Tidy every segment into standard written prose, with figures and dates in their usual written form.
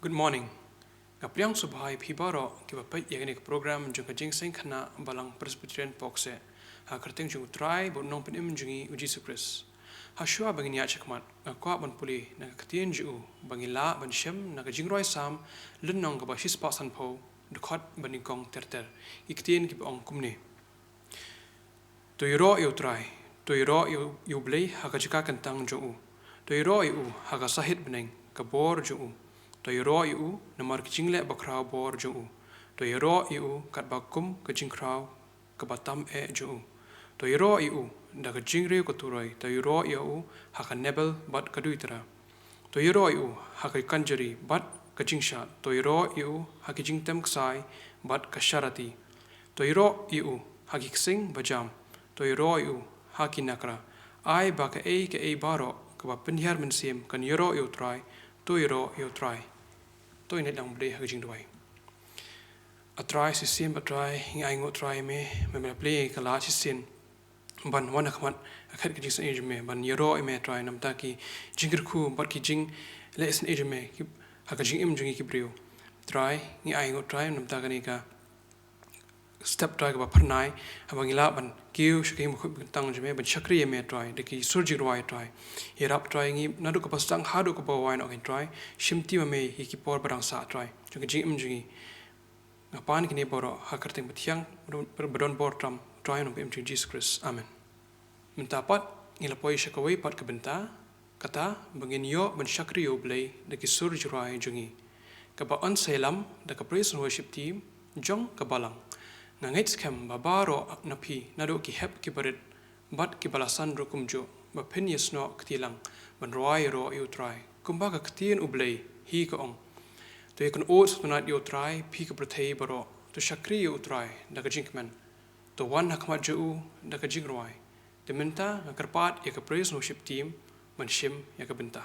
Good morning. Pdiang subhai phibaro ki bapai yagnik program Jingiaseng Khynnah Balang Presbyterian Pohkseh. Kerting jung try but nong penim jungi uji sukres. Hashua bangin ya chekmat kwa ban puli na ketien ju bangila ban shem na jingroi sam lunong ka basis pa san pho dkhot bani kong terter iktien ki ong kumne. Toiro yo try toiro yo Blei hakajika kentang ju toiro yo haga sahit beneng ka bor ju toiro yo namar kijingle bakrau bor ju toiro yo kat bakum kijingkrau ka batam e ju toiro yo da kijingre ko turoi toiro yo haka nebel bat kaduitra toiro yo haka kanjari bat kajingsha toiro yo haka jingtem ksai bat kasharati toiro yo haki sing bajam toiro yo haki nakra ai baka e baro ka ba penhiar mensim kan yoro yo try toiro yo try tôi net lang Blei haging duai a try system a try ngai ngo try me Blei kala system ban wana khamat akhat ki jing age me ban yoro me try namta ki Kyrkhu bar ki jing lesson age me ki hakajing im jungi ki brio try ngai ngo try namta ka ni ka step try ka ba pharnai abangila ban kiu shkai mu tang jme ban chakri me try de ki surji roi try hirap try ngi nadu ka pasang hadu ka ba wine okay try shimti me hi ki por barang sa try jungi jing im jungi ngapan ki ne boro hakarteng bathiang badon bor tram try no bem Jesus Christ amen minta pat ngila poi shakawai pat ka benta kata bangin yo ban chakri yo Blei de ki surji roi jungi ka ba on selam da ka praise and worship team jong ka balang ngait skem babaro napi nado ki hep ki barit bat ki balasan rokumjo ba phen yesno ktilang ban roi ro you try kumba ka ktien u Blei hi ko ong to ye kan os to not you try pi ka prathei baro to shakri you try da ka jinkman to wan hakmat ju da ka jigroi de menta karpat ye ka praise worship team ban shim ya ka benta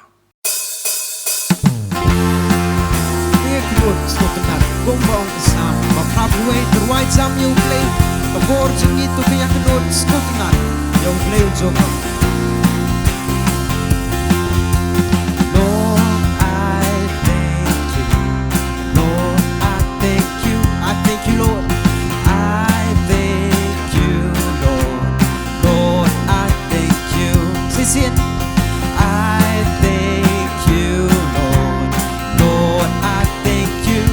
Gombong isam, maprabuhay terway jam yung Blei, kabor jing itu kaya kenut skotinan yung Blei jong. Lord, I thank you. Lord, I thank you. I thank you, Lord. I thank you, Lord. Lord, I thank you. Say it. I thank you, Lord. Lord, I thank you.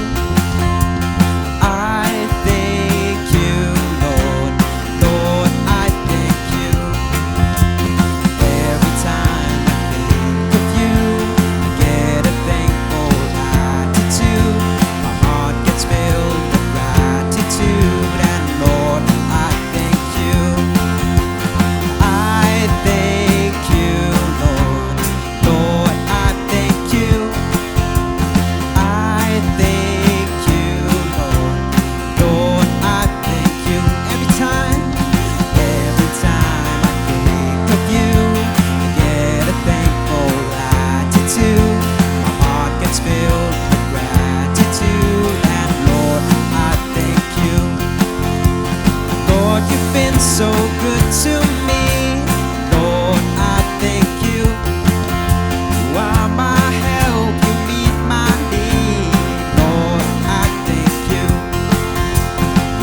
So good to me, Lord, I thank you. You are my help, you meet my need, Lord, I thank you.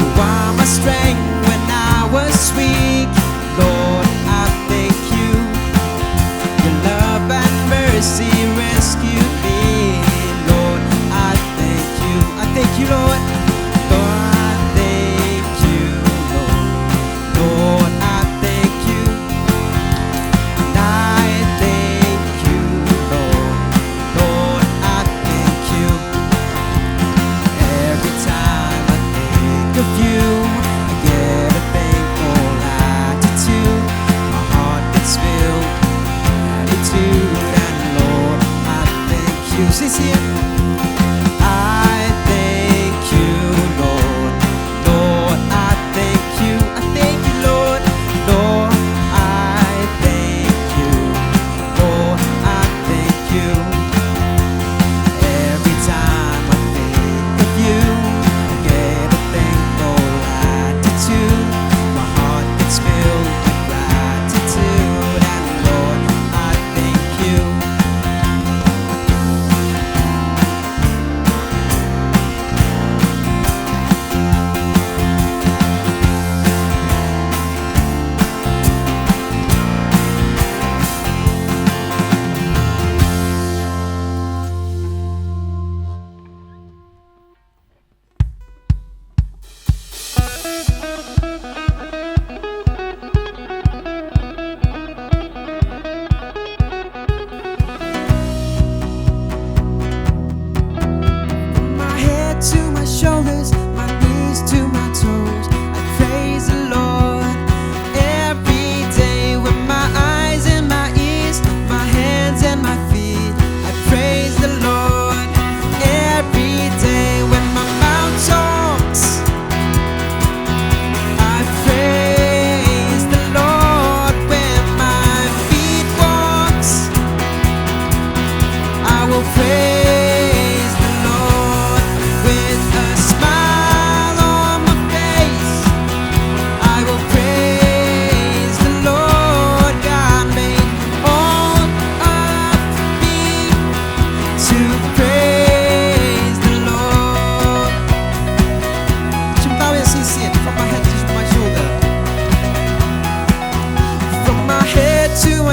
You are my strength when I was weak, Lord, I thank you. Your love and mercy rescued me, Lord, I thank you. I thank you, Lord. Lord, I thank you, Lord. Lord, I thank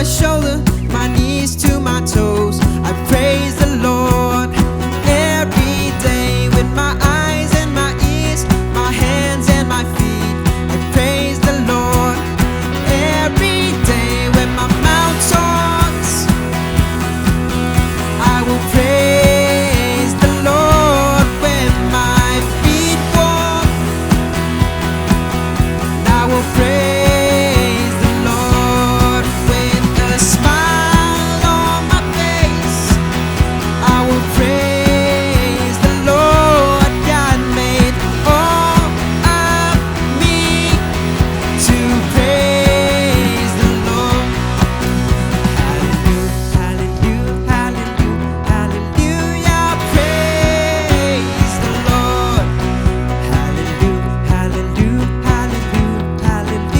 my shoulder, my knees to my toes. I praise the Lord every day with my eyes and my ears, my hands and my feet. I praise the Lord every day when my mouth talks. I will praise the Lord when my feet walk. And I will praise the Lord with a smile on my face. I will praise the Lord. God made all of me to praise the Lord. Hallelujah, hallelujah, hallelujah, praise the Lord. Hallelujah, hallelujah, hallelujah, hallelujah,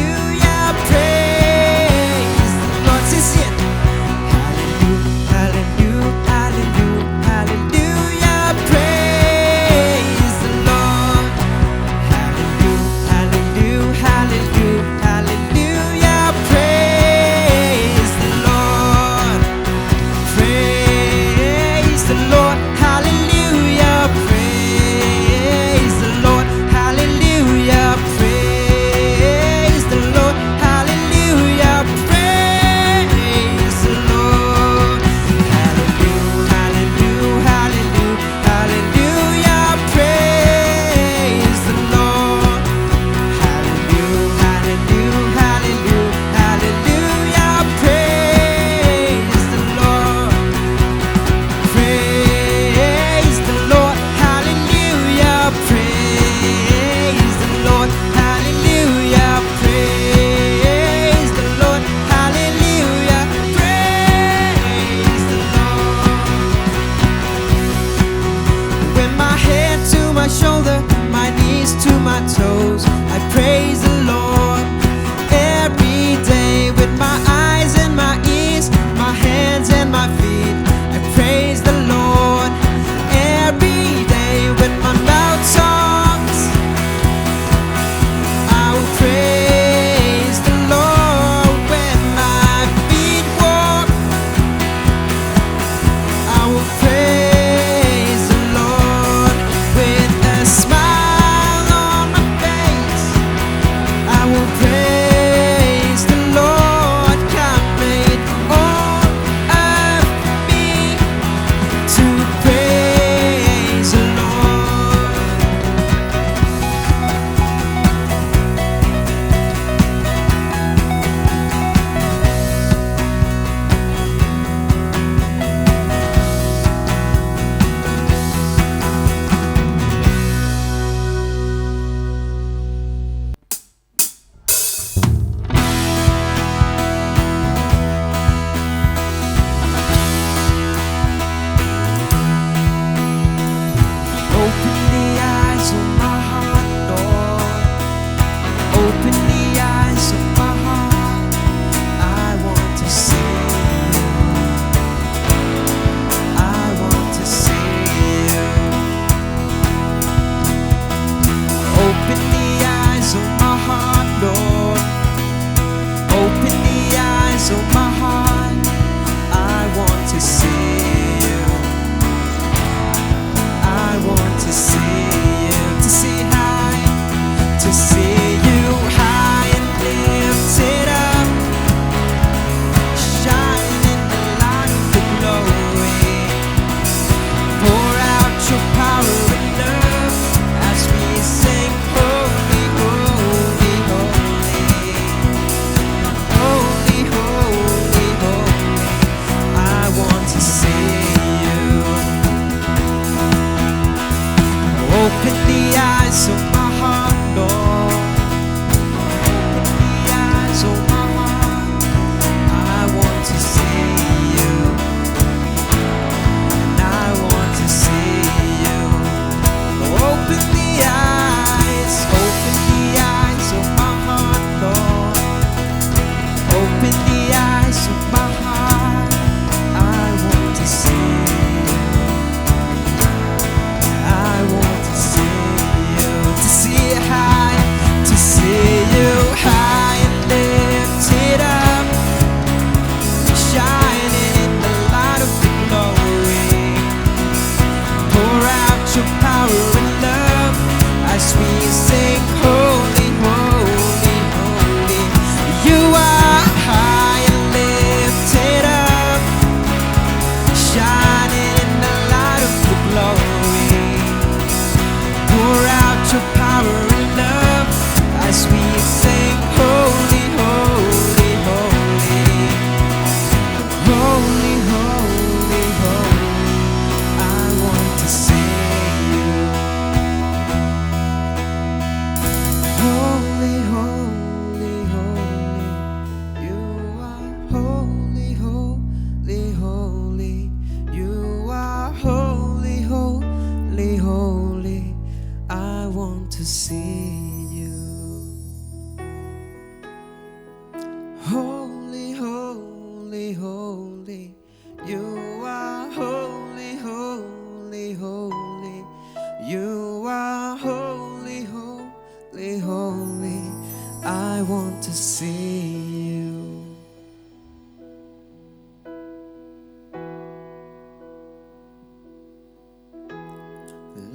I want to see you.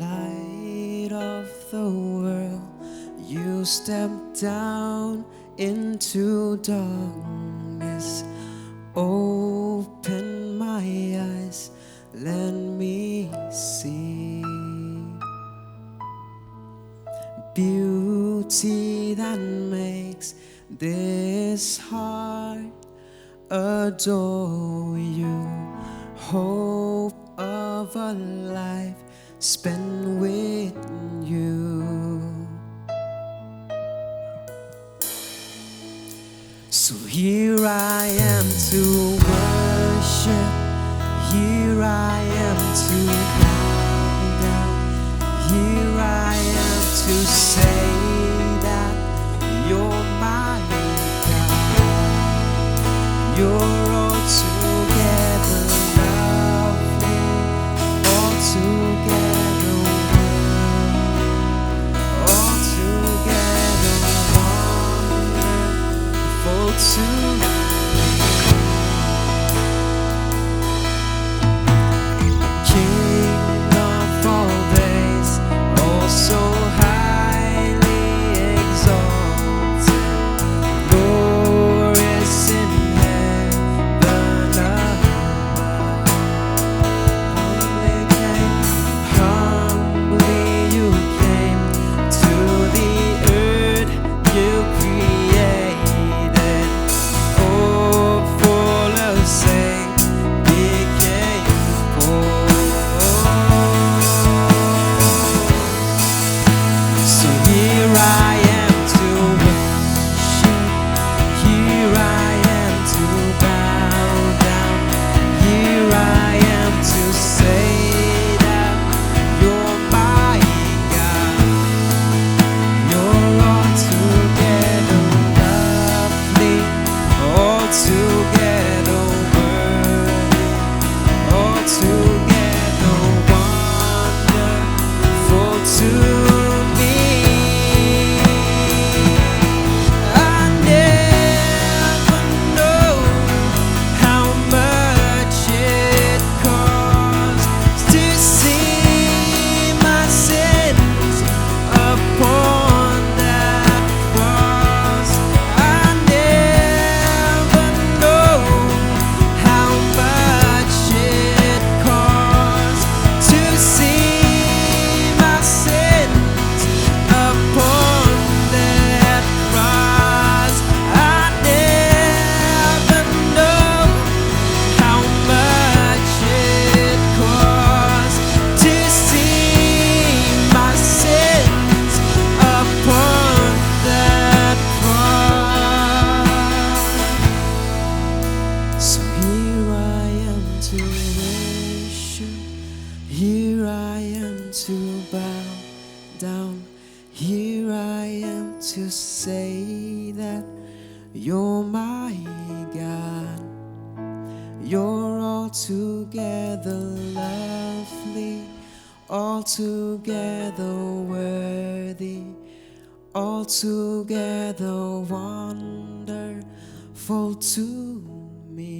Light of the world, you step down into darkness. Open my eyes, let me see beauty that makes this heart adore you. Hope of a life spent with you. So here I am to worship, here I am to bow down, here I am to say that you're my God. You're altogether lovely, altogether worthy, altogether wonderful to me. King of all days, also highly exalted, glorious in heaven above. Humbly you came to the earth you created. Oh, full of sin, became poor. So here I am to worship, here I am to bow down, here I am to say that you're my God. You're altogether lovely, altogether worthy, altogether wonderful to me. I never know how much it costs to see my sins upon that cross. I never know how much it costs to see my sins upon that cross. I never know how much it costs to see my sins upon that cross. So here I am to worship, here I am to bow down, here I am to say that you're my God. You're altogether lovely, altogether worthy, altogether wonderful to me.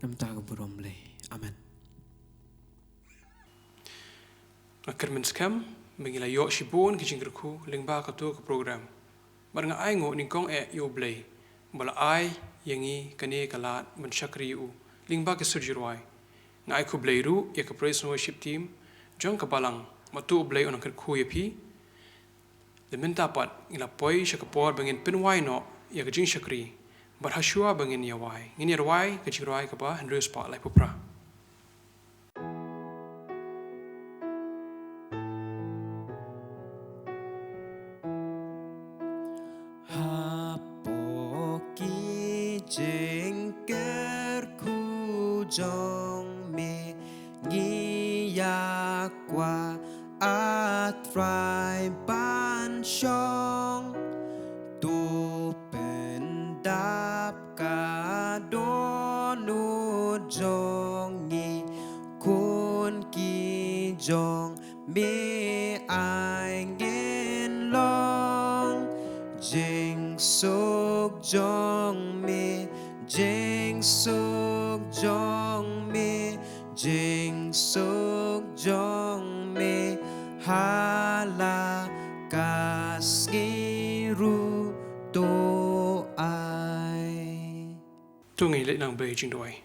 น้ำตากับบุรมเลยอาเมน Akhir skam mengila yo shibun ke Kyrkhu lyngba ka tu ke program. Barang ai ngo ningkong yo Blei. Bala ai yangi kane kalat mensyakri u lyngba ke sujirwai. Ngai ku Blei ru ya ke praise and worship team jong ke Balang matu Blei on Kyrkhu ya pi. De minta pat ila poi syakapor bangin pinwai no ya ke jing syakri. Barhasua bangin ya wai. Ngini rawai ke jirwai ke ba Henry spotlight pupra. Kyrkhu jong mi ngiyakwa at fry ban shong tu pendap ka donu jong ni kun ki jong mi ai nghiên long jing suk jong mi jing suk jong mi jing suk jong mi hala kasngiru to ai tu ngi le nang Blei jing doi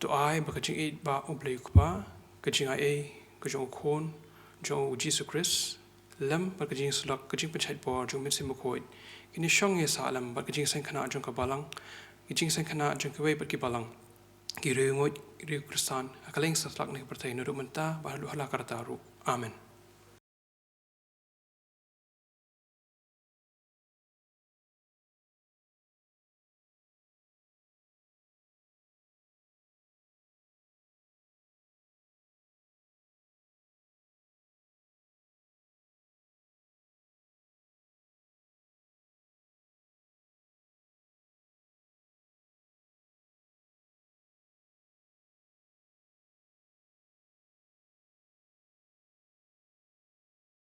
to ai ba ka jing e ba o Blei ku ba ka jing ai ka jong khon jong Jesus Christ lam ba ka jing sulak ka jing pachai bor jong min sim khoi kini shong ye sa lam ba ka jing sang khana jong ka balang ki jing sang khana jong ka wei ba ki balang ki re ngoi ri kristan akaleng sa tlak ni pertai no ru menta ba lu hala karta ru amen